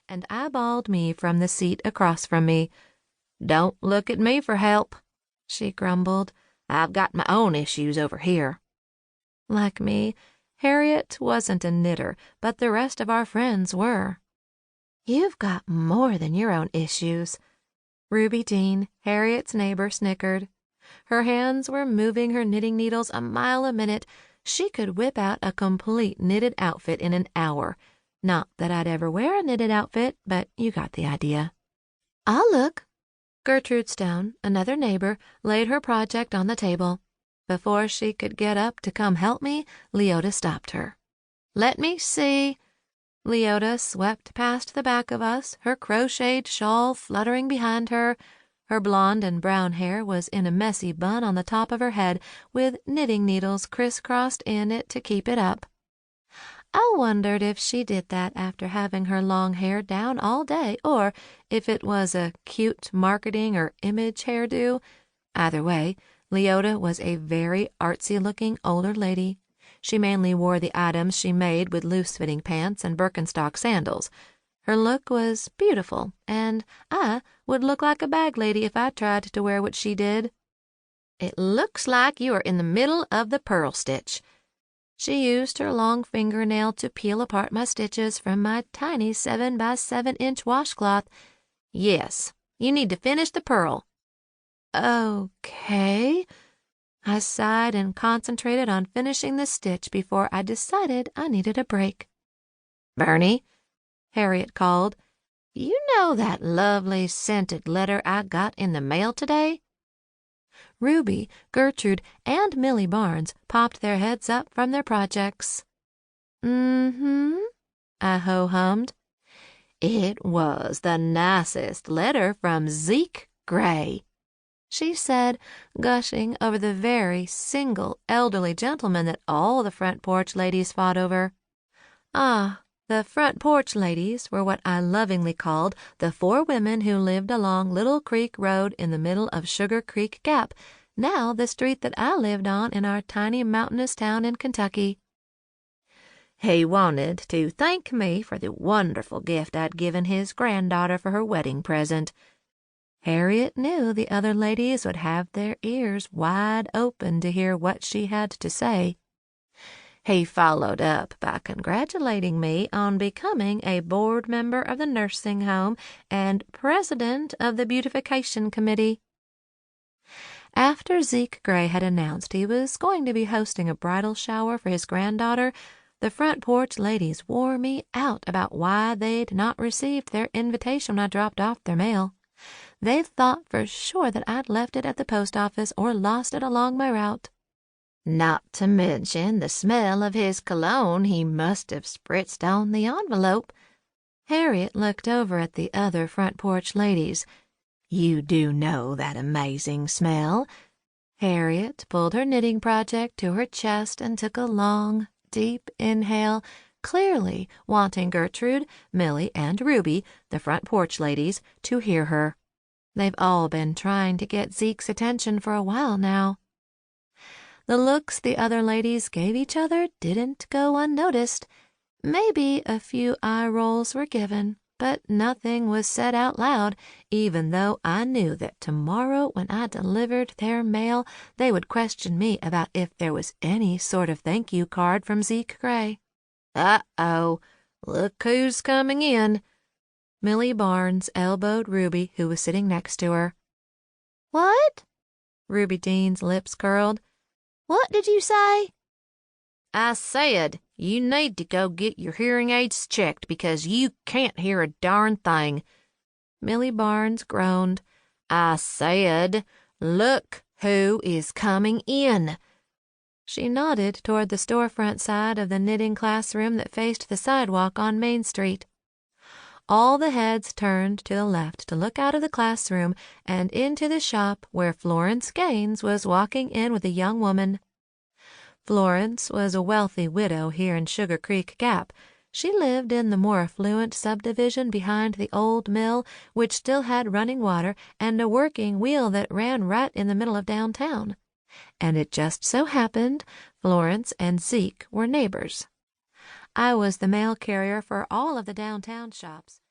and eyeballed me from the seat across from me. "Don't look at me for help," she grumbled. "I've got my own issues over here." Like me, Harriet wasn't a knitter, but the rest of our friends were. "You've got more than your own issues." Ruby Dean, Harriet's neighbor, snickered. Her hands were moving her knitting needles a mile a minute. She could whip out a complete knitted outfit in an hour. Not that I'd ever wear a knitted outfit, but you got the idea. "I'll look." Gertrude Stone, another neighbor, laid her project on the table. Before she could get up to come help me, Leota stopped her. "Let me see." Leota swept past the back of us, her crocheted shawl fluttering behind her. Her blonde and brown hair was in a messy bun on the top of her head, with knitting needles crisscrossed in it to keep it up. I wondered if she did that after having her long hair down all day, or if it was a cute marketing or image hairdo. Either way, Leota was a very artsy-looking older lady. She mainly wore the items she made with loose-fitting pants and Birkenstock sandals. Her look was beautiful, and I would look like a bag lady if I tried to wear what she did. "It looks like you are in the middle of the purl stitch." She used her long fingernail to peel apart my stitches from my tiny 7 by 7 inch washcloth. "Yes, you need to finish the purl." "Okay." I sighed and concentrated on finishing the stitch before I decided I needed a break. "Bernie," Harriet called, "you know that lovely scented letter I got in the mail today?" Ruby, Gertrude, and Millie Barnes popped their heads up from their projects. "Mm-hmm," I ho-hummed. "It was the nicest letter from Zeke Grey," she said, gushing over the very single elderly gentleman that all the Front Porch Ladies fought over. Ah, the Front Porch Ladies were what I lovingly called the 4 women who lived along Little Creek Road in the middle of Sugar Creek Gap, now the street that I lived on in our tiny mountainous town in Kentucky. "He wanted to thank me for the wonderful gift I'd given his granddaughter for her wedding present." Harriet knew the other ladies would have their ears wide open to hear what she had to say. "He followed up by congratulating me on becoming a board member of the nursing home and president of the beautification committee." After Zeke Grey had announced he was going to be hosting a bridal shower for his granddaughter, the Front Porch Ladies wore me out about why they'd not received their invitation when I dropped off their mail. They thought for sure that I'd left it at the post office or lost it along my route. "Not to mention the smell of his cologne he must have spritzed on the envelope." Harriet looked over at the other Front Porch Ladies. "You do know that amazing smell." Harriet pulled her knitting project to her chest and took a long, deep inhale, clearly wanting Gertrude, Millie, and Ruby, the Front Porch Ladies, to hear her. They've all been trying to get Zeke's attention for a while now. The looks the other ladies gave each other didn't go unnoticed. Maybe a few eye rolls were given, but nothing was said out loud, even though I knew that tomorrow when I delivered their mail, they would question me about if there was any sort of thank you card from Zeke Grey. "Uh-oh, look who's coming in." Millie Barnes elbowed Ruby, who was sitting next to her. "What?" Ruby Dean's lips curled. "What did you say?" "I said you need to go get your hearing aids checked because you can't hear a darn thing." Millie Barnes groaned. "I said, look who is coming in." She nodded toward the storefront side of the knitting classroom that faced the sidewalk on Main Street. All the heads turned to the left to look out of the classroom and into the shop where Florence Gaines was walking in with a young woman. Florence was a wealthy widow here in Sugar Creek Gap. She lived in the more affluent subdivision behind the old mill, which still had running water and a working wheel that ran right in the middle of downtown. And it just so happened Florence and Zeke were neighbors. I was the mail carrier for all of the downtown shops.